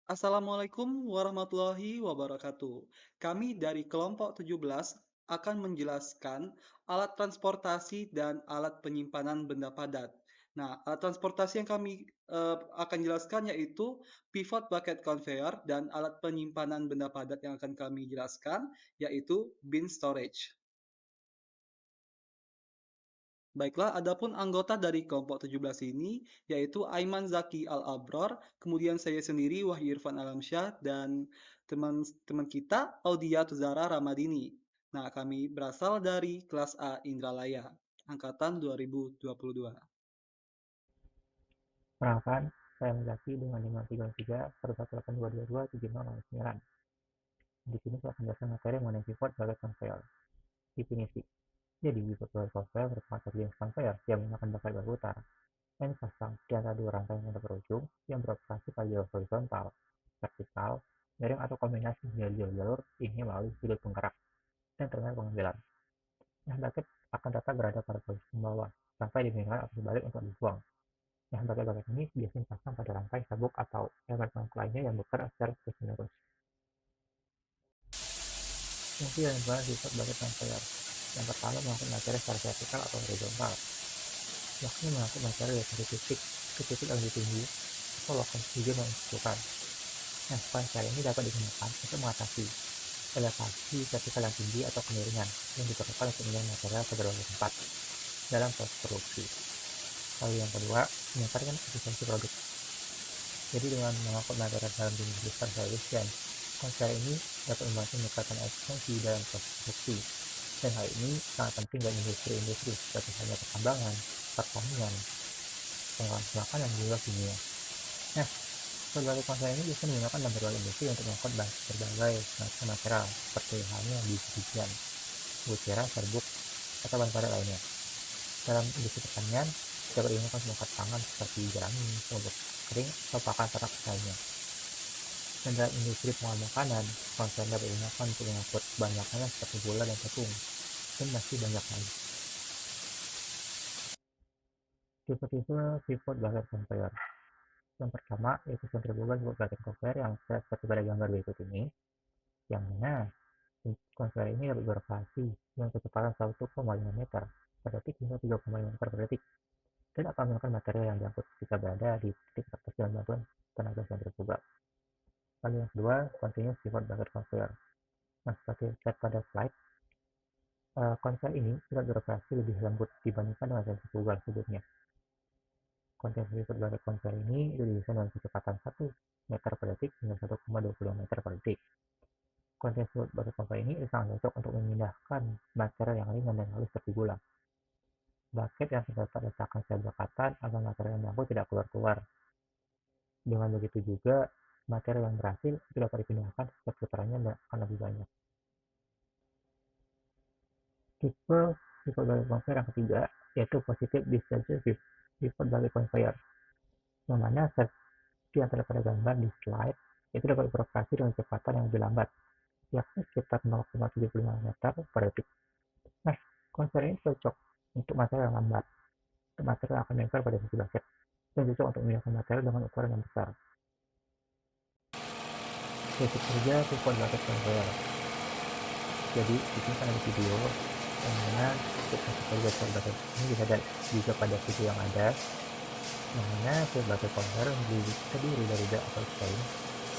Assalamualaikum warahmatullahi wabarakatuh. Kami dari kelompok 17 akan menjelaskan alat transportasi dan alat penyimpanan benda padat. Nah, alat transportasi yang kami akan jelaskan yaitu pivot bucket conveyor dan alat penyimpanan benda padat yang akan kami jelaskan yaitu bin storage. Baiklah, adapun anggota dari kelompok 17 ini, yaitu Aiman Zaki Al-Abror, kemudian saya sendiri Wahyu Irfan Alamsyah, dan teman-teman kita Audia Tuzara Ramadini. Nah, kami berasal dari kelas A Indralaya, angkatan 2022. Perkenalkan, saya Mendaki dengan 533 11822 Di sini saya akan jelaskan materi mengenai pivot bucket conveyor. Definisi. Jadi, pivot bucket conveyor merupakan satu jenis conveyor yang menggunakan bucket berputar yang dipasang di antara dua rantai yang berujung yang beroperasi pada jalur horizontal, vertikal, miring atau kombinasi jalur-jalur ini melalui sudut penggerak dan terminal pengambilan. Nah, bucket akan tetap berada pada posisi bawah sampai dimulai atau dibalik untuk dibuang. Nah, bucket-bucket ini biasanya dipasang pada rantai sabuk atau elemen lainnya yang bergerak secara terus-menerus. Fungsi yang dibahas di bucket conveyor. Yang pertama, mengangkut materi secara vertikal atau horizontal, yakni mengangkut materi dari satu titik ke titik yang lebih tinggi atau lokasi tujuan yang ditentukan. Nah, conveyor ini dapat digunakan untuk mengatasi elevasi vertikal yang tinggi atau kemiringan yang diperlukan untuk mengirim material ke berbagai tempat dalam proses produksi. Lalu yang kedua, meningkatkan efisiensi produk. Jadi dengan mengangkut material dalam jumlah besar secara efisien, konser ini dapat membantu meningkatkan efisiensi dalam proses produksi. Dan hal ini sangat penting bagi industri-industri seperti halnya pertambangan, pertanian, pengolahan makanan, dan juga kimia. Nah, berbagai konser ini bisa menggunakan dalam berbagai industri untuk mengangkut berbagai macam material seperti halnya biji-bijian, butiran, serbuk, atau bahan padat lainnya. Dalam industri pertanian, dapat digunakan perangkat tangan seperti jerami, serbuk kering, atau pakan ternak lainnya. Dan dalam industri pengolahan makanan, konser dapat digunakan untuk mengangkut bahan makanan seperti gula dan tepung, dan masih banyak lagi. Tipe-tipe pivot bucket conveyor. Yang pertama, yaitu centrifugal pivot bucket conveyor yang seperti pada gambar berikut ini, yang mana konveyor ini dapat beroperasi dengan kecepatan 1,5 meter per detik hingga 3,5 meter per detik, dan akan menggunakan material yang diangkut ketika berada di titik atas dengan bantuan tenaga sentrifugal. Lalu yang kedua, continuous pivot bucket conveyor. Nah, seperti lihat pada slide, konveyor ini dapat beroperasi lebih lembut dibandingkan dengan sentrifugal sebelumnya. Continuous pivot bucket conveyor ini didesain dengan kecepatan 1 meter per detik hingga 1,25 meter per detik. Continuous pivot bucket conveyor ini sangat cocok untuk memindahkan material yang ringan dan halus seperti gula. Bucket yang terdapat letakkan secara berdekatan agar material yang diangkut tidak keluar-keluar. Dengan begitu juga, material yang berhasil itu dapat dipindahkan setiap putarannya akan lebih banyak. Tipe pivot bucket conveyor yang ketiga yaitu positive discharge pivot bucket conveyor, yang mana seperti yang terdapat pada gambar di slide itu dapat beroperasi dengan kecepatan yang lebih lambat, yakni sekitar 0,75 meter per detik. Nah, konveyor ini cocok untuk material yang lambat, untuk material yang akan menempel pada sisi bucket, dan cocok untuk memindahkan material dengan ukuran yang besar. Basic kerja pivot bucket conveyor. Jadi, di sini kan ada video yang mana untuk kerja pivot bucket ini bisa juga pada video yang ada, yang mana pivot bucket conveyor terdiri dari belt atau chain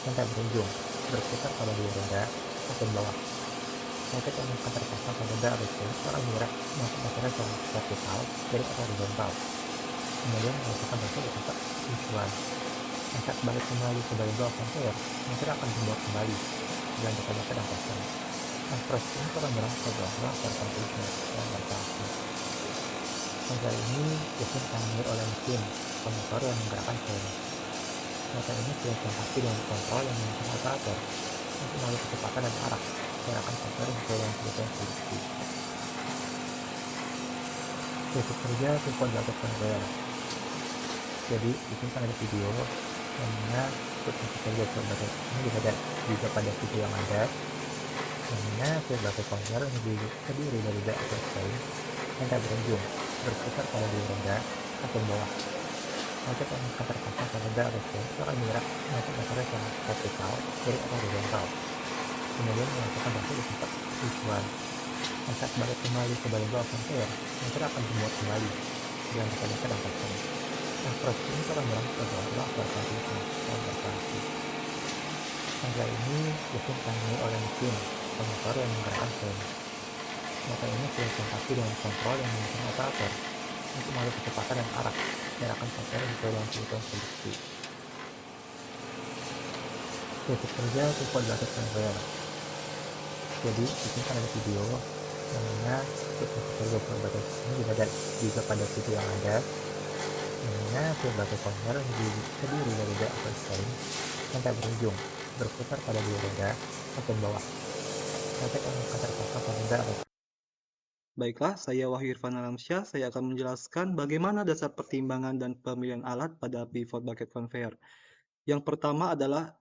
yang tak berujung, berputar pada dua roda atau bawah. Bucket yang akan terpasang pada belt atau chain akan bergerak mengangkut material secara vertikal dari arah horizontal, kemudian melakukan bentuk di tempat tujuan. Saat balik kembali ke bagian bawah conveyor, material akan dibawa kembali dan bucket yang kosong. Nah, proses ini akan berlangsung selama pertentuan dan berlangsung. Konveyor ini biasanya ditangani oleh mesin atau motor yang menggerakkan chain. Motor ini sudah dilengkapi dengan kontrol yang menggunakan operator untuk mengatur kecepatan dan arah gerakan konveyor sesuai dengan kebutuhan produksi. Basic kerja pivot bucket conveyor. Jadi, di sini kan ada video yang mana untuk basic kerja pivot bucket ini bisa juga pada video yang ada, yang mana pivot bucket conveyor terdiri dari belt atau chain yang tak berujung, berputar pada dua roda atau bawah. Roket yang akan terpasang pada bel atau itu akan menyerap motor motornya secara vertikal, kiri atau horizontal, kemudian melakukan batu di tempat tujuan. Dan saat balik kembali ke badan bawah conveyor, motor akan dimuat kembali dengan dasar dan tekan. Nah, proses ini akan berlangsung seolah-olah berganti dan berganti. Setelah ini, mesin ditangani oleh mesin atau motor yang menggerakkan frame. Motor ini sudah dilengkapi dengan kontrol yang memungkinkan operator untuk mengatur kecepatan dan arah gerakan konveyor sesuai dengan kebutuhan produksi. Prinsip kerja support bucket conveyor. Jadi, di sini kan ada video yang mana untuk prinsip kerja support bucket ini juga pada video yang ada, yang mana support bucket conveyor terdiri dari bel atau frame yang tak berujung, berputar pada dua roda bagian bawah. Roket yang akan terpasang pada bel atau Baiklah, saya Wahyu Irfan Alamsyah. Saya akan menjelaskan bagaimana dasar pertimbangan dan pemilihan alat pada pivot bucket conveyor. Yang pertama adalah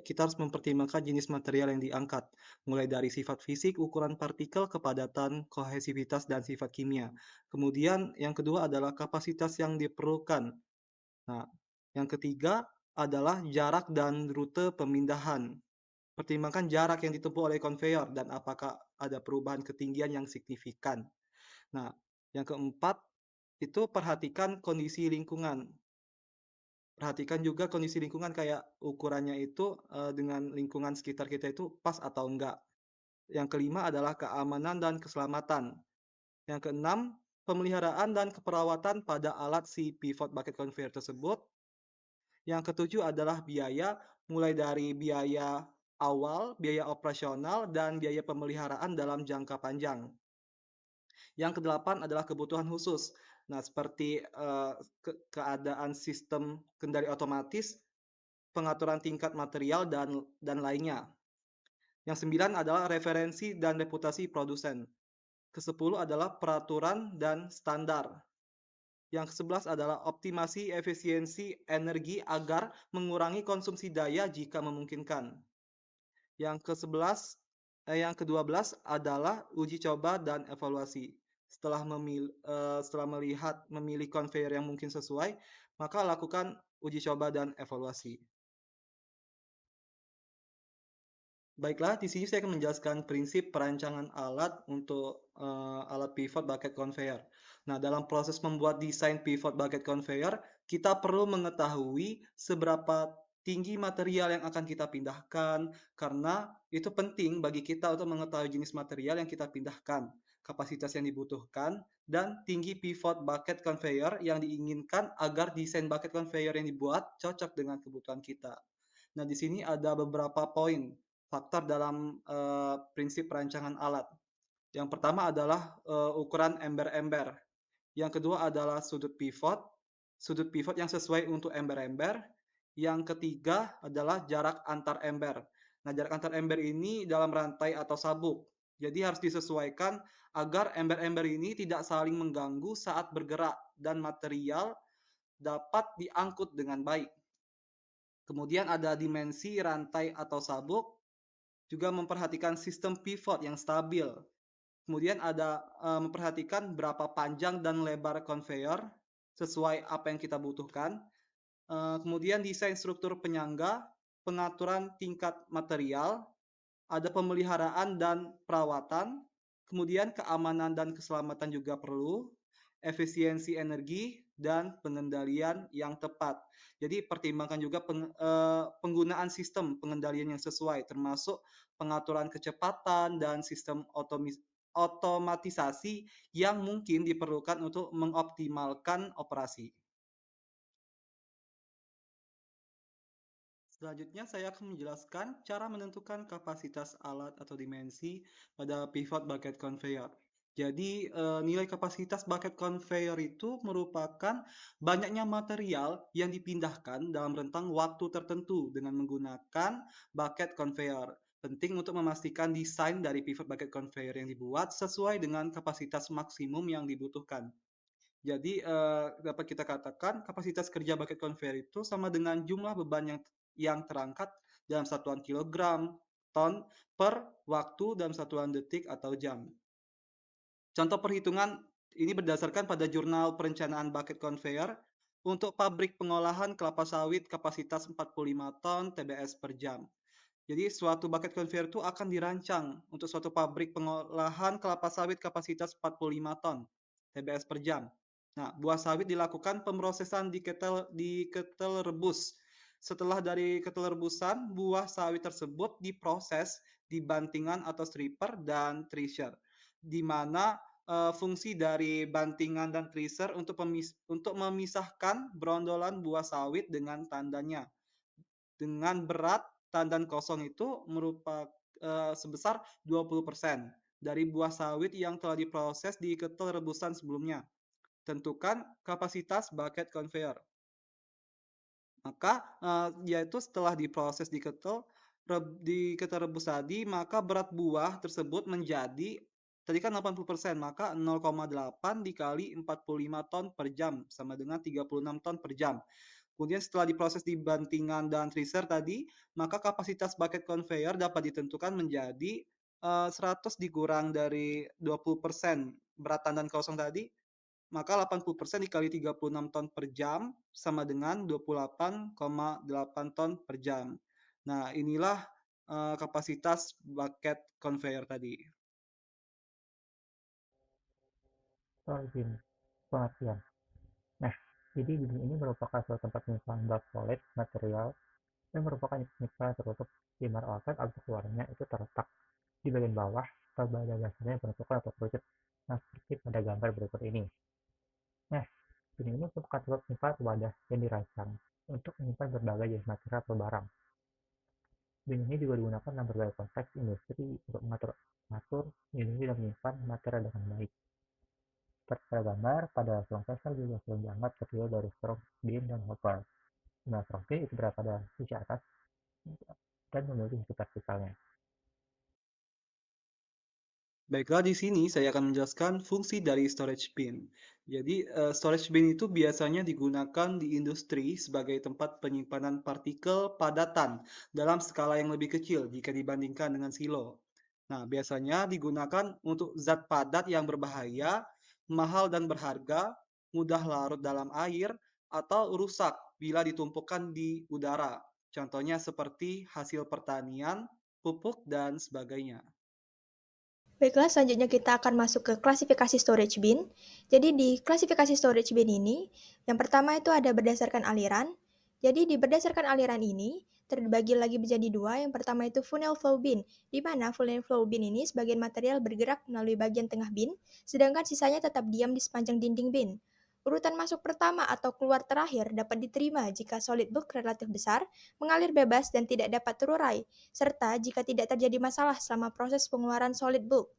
kita harus mempertimbangkan jenis material yang diangkat, mulai dari sifat fisik, ukuran partikel, kepadatan, kohesivitas, dan sifat kimia. Kemudian yang kedua adalah kapasitas yang diperlukan. Nah, yang ketiga adalah jarak dan rute pemindahan. Pertimbangkan jarak yang ditempuh oleh konveyor dan apakah ada perubahan ketinggian yang signifikan. Nah, yang keempat itu perhatikan kondisi lingkungan. Perhatikan juga kondisi lingkungan kayak ukurannya itu dengan lingkungan sekitar kita itu pas atau enggak. Yang kelima adalah keamanan dan keselamatan. Yang keenam, pemeliharaan dan keperawatan pada alat si pivot bucket conveyor tersebut. Yang ketujuh adalah biaya, mulai dari biaya awal, biaya operasional, dan biaya pemeliharaan dalam jangka panjang. Yang kedelapan adalah kebutuhan khusus. Nah, seperti keadaan sistem kendali otomatis, pengaturan tingkat material, dan lainnya. Yang sembilan adalah referensi dan reputasi produsen. Kesepuluh adalah peraturan dan standar. Yang ke-11 adalah optimasi efisiensi energi agar mengurangi konsumsi daya jika memungkinkan. Yang ke-12 adalah uji coba dan evaluasi. Setelah memilih conveyor yang mungkin sesuai, maka lakukan uji coba dan evaluasi. Baiklah, di sini saya akan menjelaskan prinsip perancangan alat untuk alat pivot bucket conveyor. Nah, dalam proses membuat desain pivot bucket conveyor, kita perlu mengetahui seberapa tinggi material yang akan kita pindahkan, karena itu penting bagi kita untuk mengetahui jenis material yang kita pindahkan, kapasitas yang dibutuhkan, dan tinggi pivot bucket conveyor yang diinginkan agar desain bucket conveyor yang dibuat cocok dengan kebutuhan kita. Nah, di sini ada beberapa poin faktor dalam prinsip perancangan alat. Yang pertama adalah ukuran ember-ember. Yang kedua adalah sudut pivot yang sesuai untuk ember-ember. Yang ketiga adalah jarak antar ember. Nah, jarak antar ember ini dalam rantai atau sabuk. Jadi harus disesuaikan agar ember-ember ini tidak saling mengganggu saat bergerak dan material dapat diangkut dengan baik. Kemudian ada dimensi rantai atau sabuk, juga memperhatikan sistem pivot yang stabil. Kemudian ada memperhatikan berapa panjang dan lebar conveyor sesuai apa yang kita butuhkan. Kemudian desain struktur penyangga, pengaturan tingkat material, ada pemeliharaan dan perawatan, kemudian keamanan dan keselamatan juga perlu, efisiensi energi, dan pengendalian yang tepat. Jadi pertimbangkan juga penggunaan sistem pengendalian yang sesuai, termasuk pengaturan kecepatan dan sistem otomatisasi yang mungkin diperlukan untuk mengoptimalkan operasi. Selanjutnya saya akan menjelaskan cara menentukan kapasitas alat atau dimensi pada pivot bucket conveyor. Jadi nilai kapasitas bucket conveyor itu merupakan banyaknya material yang dipindahkan dalam rentang waktu tertentu dengan menggunakan bucket conveyor. Penting untuk memastikan desain dari pivot bucket conveyor yang dibuat sesuai dengan kapasitas maksimum yang dibutuhkan. Jadi dapat kita katakan kapasitas kerja bucket conveyor itu sama dengan jumlah beban yang terangkat dalam satuan kilogram, ton, per waktu dalam satuan detik atau jam. Contoh perhitungan ini berdasarkan pada Jurnal Perencanaan Bucket Conveyor. Untuk pabrik pengolahan kelapa sawit kapasitas 45 ton TBS per jam. Jadi suatu bucket conveyor itu akan dirancang untuk suatu pabrik pengolahan kelapa sawit kapasitas 45 ton TBS per jam. Nah, buah sawit dilakukan pemrosesan di ketel rebus. Setelah dari ketel rebusan, buah sawit tersebut diproses di bantingan atau stripper dan thresher, di mana fungsi dari bantingan dan thresher untuk memisahkan brondolan buah sawit dengan tandanya. Dengan berat tandan kosong itu sebesar 20% dari buah sawit yang telah diproses di ketel rebusan sebelumnya. Tentukan kapasitas bucket conveyor. Maka, yaitu setelah diproses di ketel rebus tadi, maka berat buah tersebut menjadi tadi kan 80%, maka 0,8 dikali 45 ton per jam, sama dengan 36 ton per jam. Kemudian setelah diproses di bantingan dan tracer tadi, maka kapasitas bucket conveyor dapat ditentukan menjadi 100 dikurang dari 20% berat tandan kosong tadi, maka 80% dikali 36 ton per jam sama dengan 28,8 ton per jam. Nah, inilah kapasitas bucket conveyor tadi. Soybean, pengertian. Nah, jadi bidung ini merupakan suatu tempat penyimpanan bulk solid material yang merupakan penyimpanan tertutup di mana outlet atau keluarnya itu terletak di bagian bawah atau pada dasarnya bentukan atau kerucut. Nah, seperti pada gambar berikut ini. Nah, bidung ini merupakan tempat penyimpanan wadah yang dirancang untuk menyimpan berbagai jenis material atau barang. Bidung ini juga digunakan dalam berbagai konteks industri untuk mengatur, melindungi, dan menyimpan material dengan baik. Seperti pada gambar, pada selang vessel juga sering dianggap terdiri dari stroke, beam, dan hopper. Nah, stroke beam itu berada pada sisi atas dan memiliki sisi vertikalnya. Baiklah, di sini saya akan menjelaskan fungsi dari storage bin. Jadi, storage bin itu biasanya digunakan di industri sebagai tempat penyimpanan partikel padatan dalam skala yang lebih kecil jika dibandingkan dengan silo. Nah, biasanya digunakan untuk zat padat yang berbahaya, mahal dan berharga, mudah larut dalam air, atau rusak bila ditumpukan di udara. Contohnya seperti hasil pertanian, pupuk, dan sebagainya. Baiklah, selanjutnya kita akan masuk ke klasifikasi storage bin. Jadi di klasifikasi storage bin ini, yang pertama itu ada berdasarkan aliran. Jadi di berdasarkan aliran ini, terbagi lagi menjadi dua. Yang pertama itu funnel flow bin, di mana funnel flow bin ini sebagian material bergerak melalui bagian tengah bin, sedangkan sisanya tetap diam di sepanjang dinding bin. Urutan masuk pertama atau keluar terakhir dapat diterima jika solid bulk relatif besar, mengalir bebas dan tidak dapat terurai, serta jika tidak terjadi masalah selama proses pengeluaran solid bulk.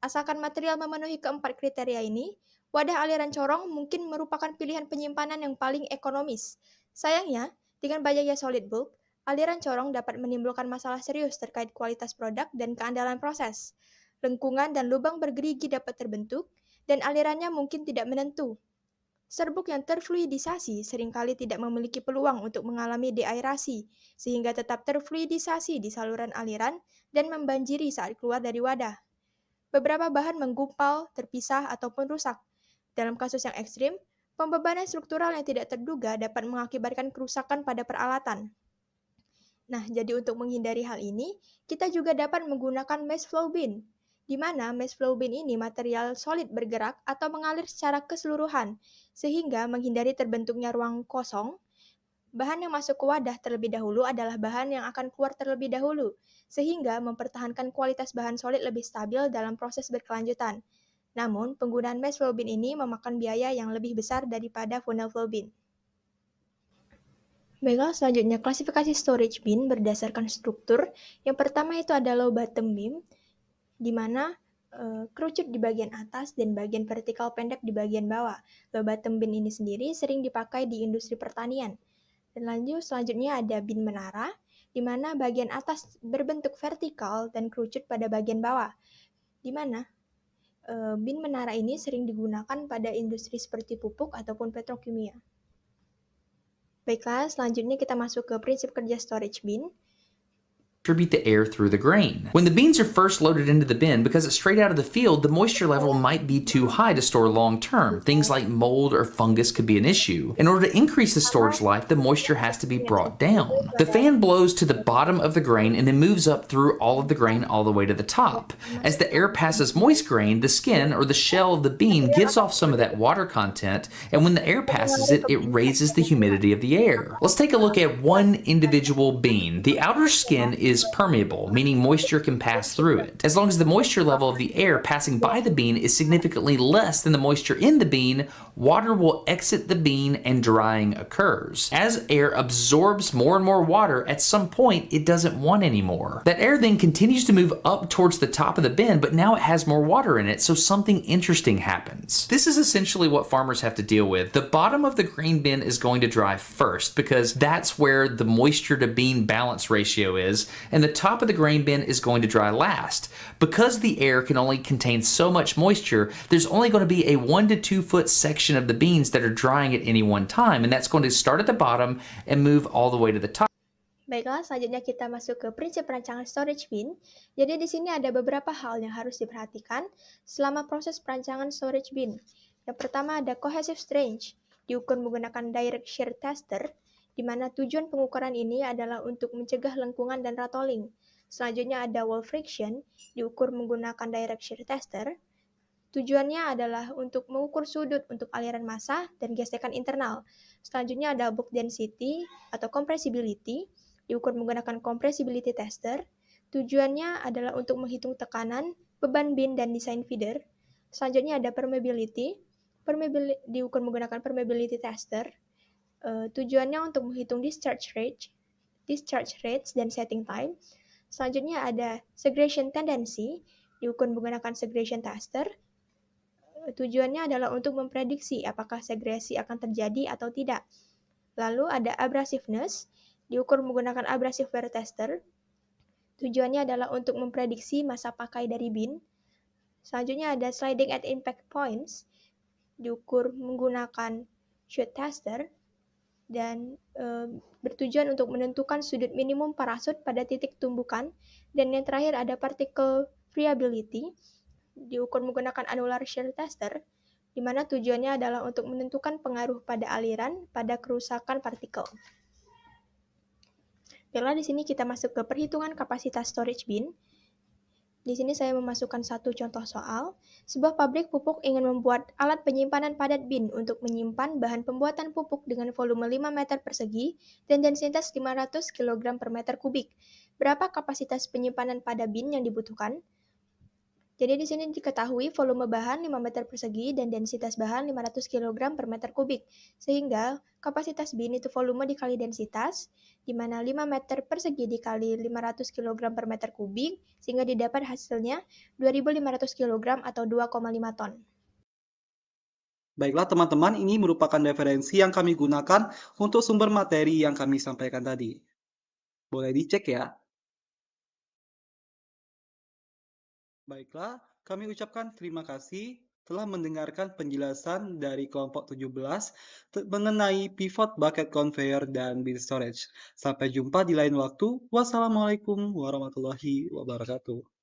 Asalkan material memenuhi keempat kriteria ini, wadah aliran corong mungkin merupakan pilihan penyimpanan yang paling ekonomis. Sayangnya, dengan banyaknya solid bulk, aliran corong dapat menimbulkan masalah serius terkait kualitas produk dan keandalan proses. Lengkungan dan lubang bergerigi dapat terbentuk, dan alirannya mungkin tidak menentu. Serbuk yang terfluidisasi seringkali tidak memiliki peluang untuk mengalami deaerasi, sehingga tetap terfluidisasi di saluran aliran dan membanjiri saat keluar dari wadah. Beberapa bahan menggumpal, terpisah, ataupun rusak. Dalam kasus yang ekstrim, pembebanan struktural yang tidak terduga dapat mengakibatkan kerusakan pada peralatan. Nah, jadi untuk menghindari hal ini, kita juga dapat menggunakan mass flow bin, di mana mass flow bin ini material solid bergerak atau mengalir secara keseluruhan, sehingga menghindari terbentuknya ruang kosong. Bahan yang masuk ke wadah terlebih dahulu adalah bahan yang akan keluar terlebih dahulu, sehingga mempertahankan kualitas bahan solid lebih stabil dalam proses berkelanjutan. Namun, penggunaan mass flow bin ini memakan biaya yang lebih besar daripada funnel flow bin. Baiklah, selanjutnya klasifikasi storage bin berdasarkan struktur. Yang pertama itu ada low bottom beam, di mana kerucut di bagian atas dan bagian vertikal pendek di bagian bawah. Low bottom bin ini sendiri sering dipakai di industri pertanian. Dan selanjutnya ada bin menara, di mana bagian atas berbentuk vertikal dan kerucut pada bagian bawah. Di mana bin menara ini sering digunakan pada industri seperti pupuk ataupun petrokimia. Baiklah, selanjutnya kita masuk ke prinsip kerja storage bin. distribute the air through the grain. When the beans are first loaded into the bin, because it's straight out of the field, the moisture level might be too high to store long term. Things like mold or fungus could be an issue. In order to increase the storage life, the moisture has to be brought down. The fan blows to the bottom of the grain and then moves up through all of the grain all the way to the top. As the air passes moist grain, the skin or the shell of the bean gives off some of that water content, and when the air passes it, it raises the humidity of the air. Let's take a look at one individual bean. The outer skin is permeable, meaning moisture can pass through it. As long as the moisture level of the air passing by the bean is significantly less than the moisture in the bean, water will exit the bean and drying occurs. As air absorbs more and more water, at some point it doesn't want any more. That air then continues to move up towards the top of the bin, but now it has more water in it, so something interesting happens. This is essentially what farmers have to deal with. The bottom of the grain bin is going to dry first because that's where the moisture to bean balance ratio is, and the top of the grain bin is going to dry last. Because the air can only contain so much moisture, there's only going to be a 1 to 2 foot section of the beans that are drying at any one time, and that's going to start at the bottom and move all the way to the top. Baiklah, selanjutnya kita masuk ke prinsip perancangan storage bin. Jadi di sini ada beberapa hal yang harus diperhatikan selama proses perancangan storage bin. Yang pertama ada cohesive strength, diukur menggunakan direct shear tester, di mana tujuan pengukuran ini adalah untuk mencegah lengkungan dan rattling. Selanjutnya ada wall friction, diukur menggunakan direct shear tester. Tujuannya adalah untuk mengukur sudut untuk aliran massa dan gesekan internal. Selanjutnya ada bulk density atau compressibility, diukur menggunakan compressibility tester. Tujuannya adalah untuk menghitung tekanan, beban bin, dan desain feeder. Selanjutnya ada permeability, diukur menggunakan permeability tester. Tujuannya untuk menghitung discharge rates, dan setting time. Selanjutnya ada segregation tendency, diukur menggunakan segregation tester. Tujuannya adalah untuk memprediksi apakah segresi akan terjadi atau tidak. Lalu ada abrasiveness, diukur menggunakan abrasive wear tester. Tujuannya adalah untuk memprediksi masa pakai dari bin. Selanjutnya ada sliding at impact points, diukur menggunakan shoot tester. Dan bertujuan untuk menentukan sudut minimum parasut pada titik tumbukan. Dan yang terakhir ada particle friability, diukur menggunakan annular shear tester, di mana tujuannya adalah untuk menentukan pengaruh pada aliran pada kerusakan partikel. Baiklah, di sini kita masuk ke perhitungan kapasitas storage bin. Di sini saya memasukkan satu contoh soal. Sebuah pabrik pupuk ingin membuat alat penyimpanan padat bin untuk menyimpan bahan pembuatan pupuk dengan volume 5 meter persegi dan densitas 500 kg per meter kubik. Berapa kapasitas penyimpanan pada bin yang dibutuhkan? Jadi di sini diketahui volume bahan 5 meter persegi dan densitas bahan 500 kg per meter kubik. Sehingga kapasitas bin itu volume dikali densitas, di mana 5 meter persegi dikali 500 kg per meter kubik, sehingga didapat hasilnya 2.500 kg atau 2,5 ton. Baiklah teman-teman, ini merupakan referensi yang kami gunakan untuk sumber materi yang kami sampaikan tadi. Boleh dicek ya. Baiklah, kami ucapkan terima kasih telah mendengarkan penjelasan dari kelompok 17 mengenai pivot bucket conveyor dan bin storage. Sampai jumpa di lain waktu. Wassalamualaikum warahmatullahi wabarakatuh.